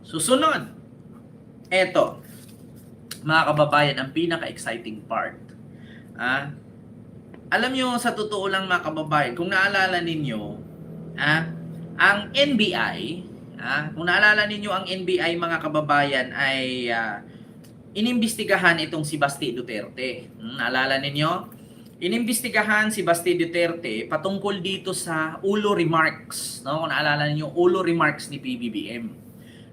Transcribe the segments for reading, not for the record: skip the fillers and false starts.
Susunod, eto, mga kababayan, ang pinaka-exciting part. Alam nyo, sa totoo lang mga kababayan, kung naalala ninyo, ang NBI, kung naalala ninyo ang NBI mga kababayan ay inimbestigahan itong si Basti Duterte. Naalala ninyo? Inimbestigahan si Basti Duterte patungkol dito sa ulo remarks. No? Kung naalala ninyo, ulo remarks ni PBBM.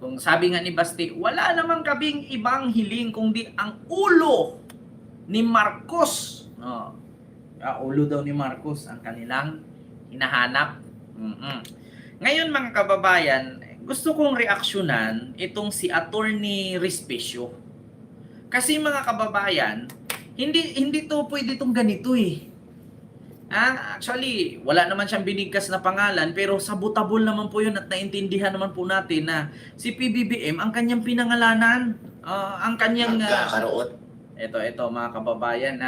Kung sabi nga ni Basti, wala namang kabing ibang hiling kundi ang ulo ni Marcos. No? Ulo daw ni Marcos ang kanilang hinahanap. Ngayon mga kababayan, gusto kong reaksyonan itong si Attorney Respicio. Kasi mga kababayan, hindi to pwede itong ganito eh. Actually, wala naman siyang binigkas na pangalan pero sabotable naman po yun at naintindihan naman po natin na si PBBM ang kanyang pinangalanan. Ang kanyang... Magkakaroon. Ito mga kababayan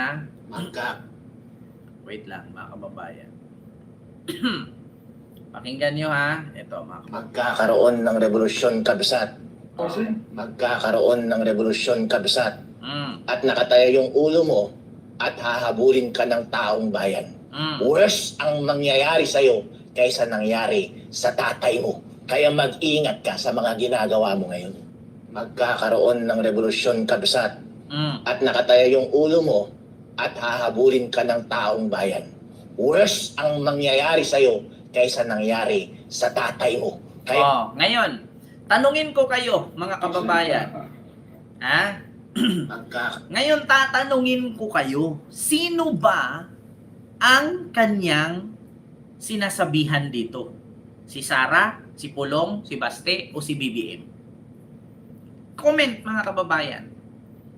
Wait lang mga kababayan. Pakinggan nyo ha. Ito mga kababayan. Magkakaroon ng revolusyon kabsat. Magkakaroon ng revolusyon kabsat. At nakataya yung ulo mo at hahabulin ka ng taong bayan. Worse ang mangyayari sa'yo kaysa nangyari sa tatay mo. Kaya mag-ingat ka sa mga ginagawa mo ngayon. Magkakaroon ng revolusyon kabsat. At nakataya yung ulo mo at hahabulin ka ng taong bayan. Worse ang mangyayari sa'yo kaysa nangyari sa tatay mo. Kaya... Ngayon, tanungin ko kayo mga kababayan. Ngayon tatanungin ko kayo, sino ba ang kanyang sinasabihan dito? Si Sara, si Pulong, si Baste, o si BBM? Comment mga kababayan.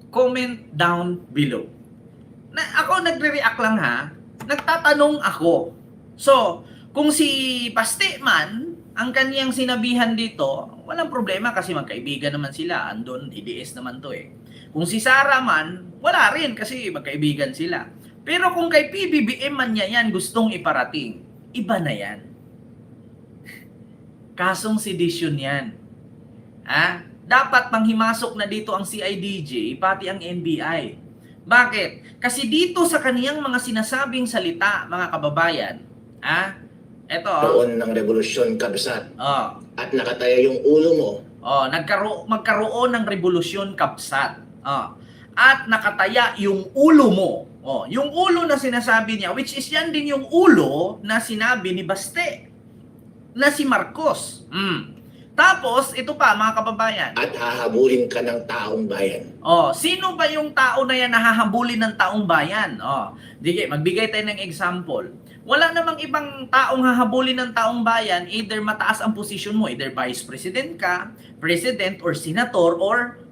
Comment down below. Ako nagre-react lang ha. Nagtatanong ako. So, kung si Baste man, ang kanyang sinabihan dito, walang problema kasi magkaibigan naman sila. Andun, DDS naman to eh. Kung si Sara man, wala rin kasi magkaibigan sila. Pero kung kay PBBM man niya yan gustong iparating, iba na yan. Kasong sedisyon yan. Dapat manghimasok na dito ang CIDJ, pati ang NBI. Bakit? Kasi dito sa kaniyang mga sinasabing salita, mga kababayan, eto. Magkakaroon ng revolusyon kabsat. At nakataya yung ulo mo. Magkaroon ng revolusyon kabsat. At nakataya yung ulo mo. Yung ulo na sinasabi niya, which is yan din yung ulo na sinabi ni Baste, na si Marcos. Tapos, ito pa mga kababayan. At hahabulin ka ng taong bayan. Sino ba yung tao na yan na hahabulin ng taong bayan? Magbigay tayo ng example. Wala namang ibang taong hahabulin ng taong bayan, either mataas ang posisyon mo, either vice president ka, president or senator or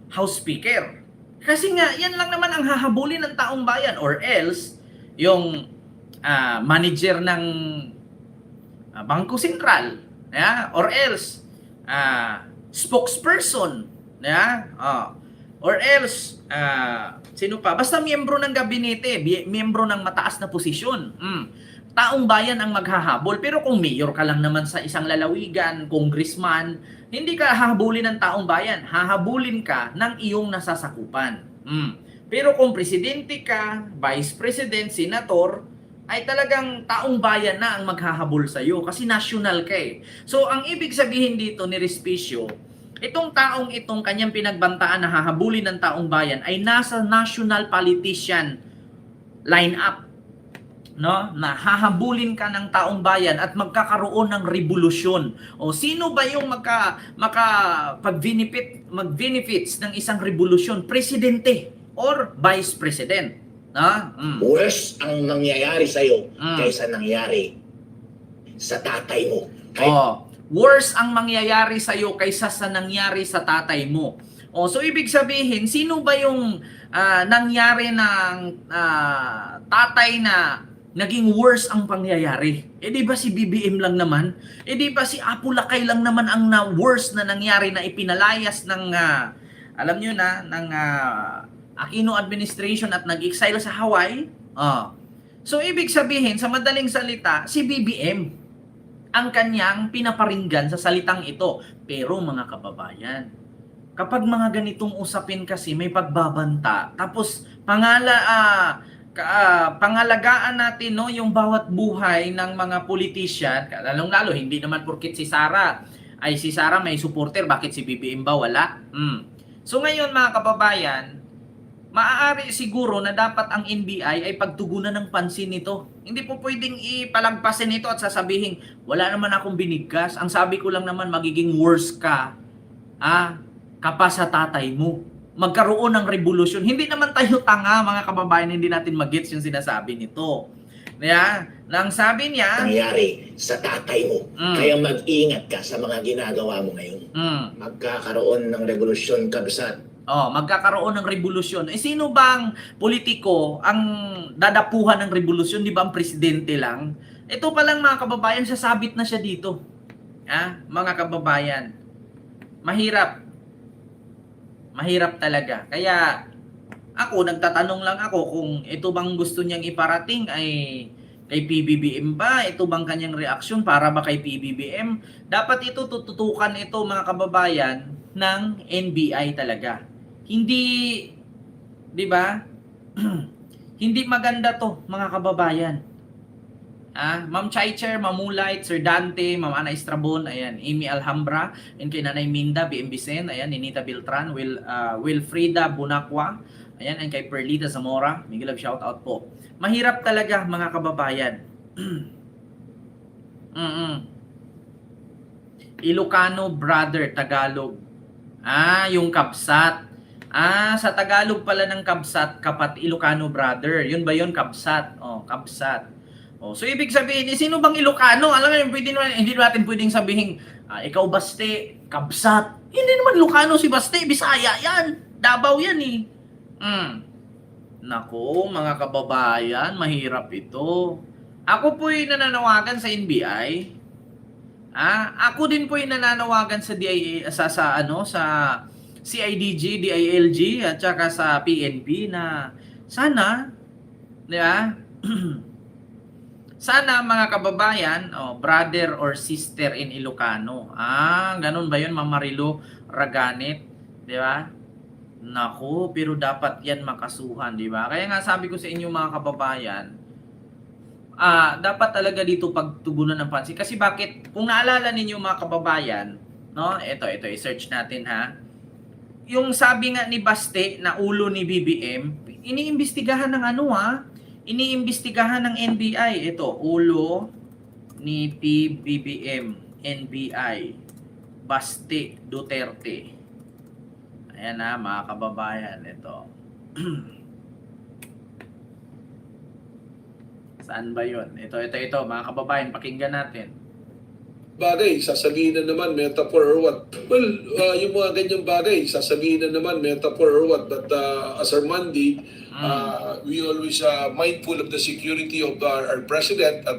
house speaker. Kasi nga, yan lang naman ang hahabulin ng taong bayan or else, yung manager ng Bangko Sentral, or else, spokesperson, or else, sino pa? Basta miyembro ng gabinete, miyembro ng mataas na posisyon. Taong bayan ang maghahabol. Pero kung mayor ka lang naman sa isang lalawigan, congressman, hindi ka hahabulin ng taong bayan. Hahabulin ka ng iyong nasasakupan. Pero kung presidente ka, vice president, senator, ay talagang taong bayan na ang maghahabol sa iyo kasi national ka eh. So, ang ibig sabihin dito ni Respicio, itong taong itong kanyang pinagbantaan na hahabulin ng taong bayan ay nasa national politician lineup. No, na hahabulin ka ng taong bayan at magkakaroon ng revolusyon. Sino ba yung mag-benefits ng isang revolusyon? Presidente or vice president. Worse ang nangyayari sa iyo kaysa nangyari sa tatay mo. Worse ang mangyayari sa iyo kaysa sa nangyari sa tatay mo. So ibig sabihin, sino ba yung nangyari ng tatay na naging worse ang pangyayari? Di ba si BBM lang naman? Di ba si Apo Lakay lang naman ang worse na nangyari na ipinalayas ng, alam nyo na, ng Aquino administration at nag-exile sa Hawaii? So ibig sabihin, sa madaling salita, si BBM ang kanyang pinaparinggan sa salitang ito. Pero mga kababayan, kapag mga ganitong usapin kasi may pagbabanta, tapos pangalagaan natin no yung bawat buhay ng mga politician, lalong-lalo hindi naman porket si Sara may supporter, bakit si BBM ba wala? So ngayon mga kababayan, maaari siguro na dapat ang NBI ay pagtugunan ng pansin nito. Hindi po pwedeng ipalagpasin ito at sasabihin, wala naman akong binigkas. Ang sabi ko lang naman, magiging worse ka. Kapa sa tatay mo. Magkaroon ng revolusyon. Hindi naman tayo tanga, mga kababayan, hindi natin magets yung sinasabi nito. Kaya, nang sabi niya, nangyari sa tatay mo. Kaya mag-ingat ka sa mga ginagawa mo ngayon. Magkakaroon ng revolusyon, kabsat. Magkakaroon ng revolusyon. Sino bang politiko ang dadapuhan ng revolusyon? Di ba ang presidente lang? Ito pa lang mga kababayan, sasabit na siya dito. Mga kababayan, mahirap. Mahirap talaga. Kaya ako, nagtatanong lang ako kung ito bang gusto niyang iparating ay kay PBBM ba? Ito bang kanyang reaksyon para ba kay PBBM? Dapat ito tututukan ito mga kababayan ng NBI talaga. Hindi, di ba? Hindi maganda to mga kababayan. Ma'am Chaicher, Mamulait, Sir Dante, Ma'am Ana Estrabon, ayan, Amy Alhambra, and kay Nanay Minda, BM Vicen, ayan, Ninita Beltran, Wilfrida Bunacqua, ayan, and kay Perlita Zamora, Miguel shout out po. Mahirap talaga mga kababayan. Ilocano brother, Tagalog. Yung kabsat. Sa Tagalog pala ng kabsat, kapat Ilocano brother. Yun ba yun, kabsat? Kabsat. So ibig sabihin, sino bang Ilocano? Alam mo, hindi natin pwedeng sabihin, ikaw Baste, kabsat. Hindi naman Ilocano si Baste, Bisaya yan. Davao yan eh. Nako, mga kababayan, mahirap ito. Ako po'y nananawagan sa NBI. Ako din po'y nananawagan sa sa CIDG, DILG at saka sa PNP na sana, di ba? Sana mga kababayan, brother or sister in Ilocano. Ganun ba yun, Ma'am Marilu Raganit? Di ba? Naku, pero dapat yan makasuhan, di ba? Kaya nga sabi ko sa inyo mga kababayan, dapat talaga dito pagtugunan ng pansin. Kasi bakit? Kung naalala ninyo mga kababayan, no? Ito, i-search natin ha. Yung sabi nga ni Baste na ulo ni BBM, iniimbestigahan ng iniimbestigahan ng NBI. Ito, ulo ni PBBM, NBI, Baste Duterte. Ayan mga kababayan, ito. Saan ba yun? Ito, mga kababayan, pakinggan natin. Bagay, sasabihin na naman metaphor or what? Well, yung mga ganyang bagay, sasabihin na naman metaphor or what? But as Armandi, we always mindful of the security of our president at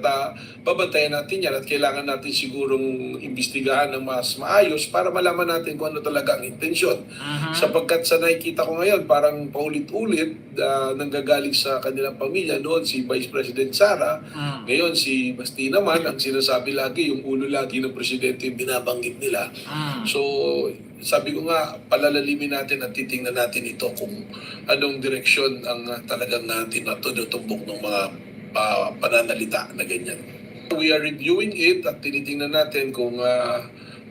babantayan natin yan at kailangan natin sigurong imbestigahan ng mas maayos para malaman natin kung ano talaga ang intensyon. Sapagkat sa nakikita ko ngayon, parang paulit-ulit nanggagaling sa kanilang pamilya. Noon si Vice President Sara, ngayon si Basti naman, ang sinasabi lagi, yung ulo lagi ng presidente yung binabanggit nila. So, sabi ko nga, palalalimin natin at titingnan natin ito kung anong direksyon ang talagang tinutumbok ng mga pananalita na ganyan. We are reviewing it at tinitingnan natin kung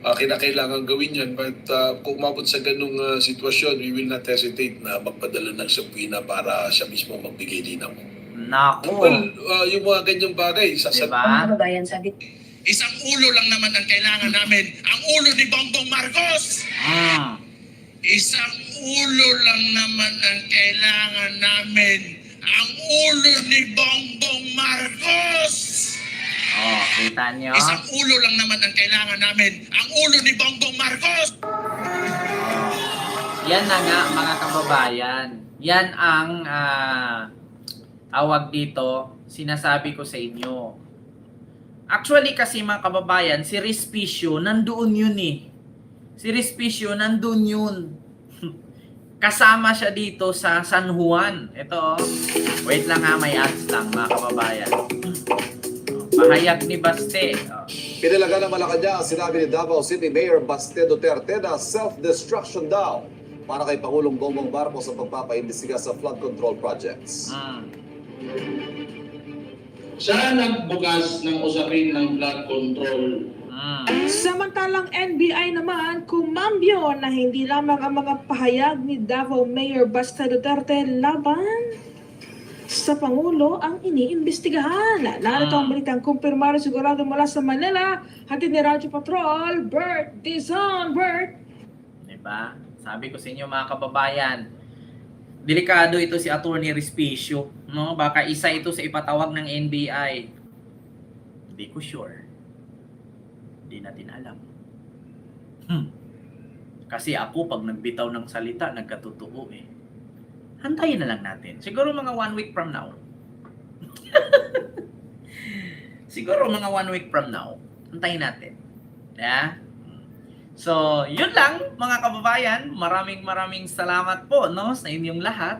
kinakailangan gawin yan. But kung umabot sa ganung sitwasyon, we will not hesitate na magpadala ng subpoena para siya mismo magbigay linaw. Naku! Well, yung mga ganyang bagay, diba? Isang ulo lang naman ang kailangan namin. Ang ulo ni Bongbong Marcos. Isang ulo lang naman ang kailangan namin. Ang ulo ni Bongbong Marcos. Kita nyo? Isang ulo lang naman ang kailangan namin. Ang ulo ni Bongbong Marcos. Yan na nga mga kababayan. Yan ang tawag dito, sinasabi ko sa inyo. Actually kasi mga kababayan, si Respicio nandoon yun eh. Si Respicio nandoon yun. Kasama siya dito sa San Juan. Ito, wait lang ha, may ads lang mga kababayan. Pahayag ni Baste. Pinalaga ng Malacanang ang sinabi ni Davao City Mayor Baste Duterte na self-destruction daw para kay Pangulong Bongbong Marcos sa pagpapaimbestiga sa flood control projects. Saan nagbukas ng usapin ng flood control? Samantalang NBI naman kumambyo na hindi lamang ang mga pahayag ni Davao Mayor Baste Duterte laban sa Pangulo ang iniimbestigahan. Narito ang balitang kumpirmado sigurado mula sa Manila. Hatid ni Radyo Patrol, Bert Dizon. Bert! Diba? Sabi ko sa inyo mga kababayan, delikado ito si Attorney Respicio. No? Baka isa ito sa ipatawag ng NBI. Hindi ko sure. Hindi natin alam. Kasi ako pag nagbitaw ng salita, nagkatotoo eh. Hantayin na lang natin. Siguro mga 1 week from now. Siguro mga 1 week from now. Hantayin natin. Yeah? So, yun lang mga kababayan. Maraming salamat po no, sa inyong lahat.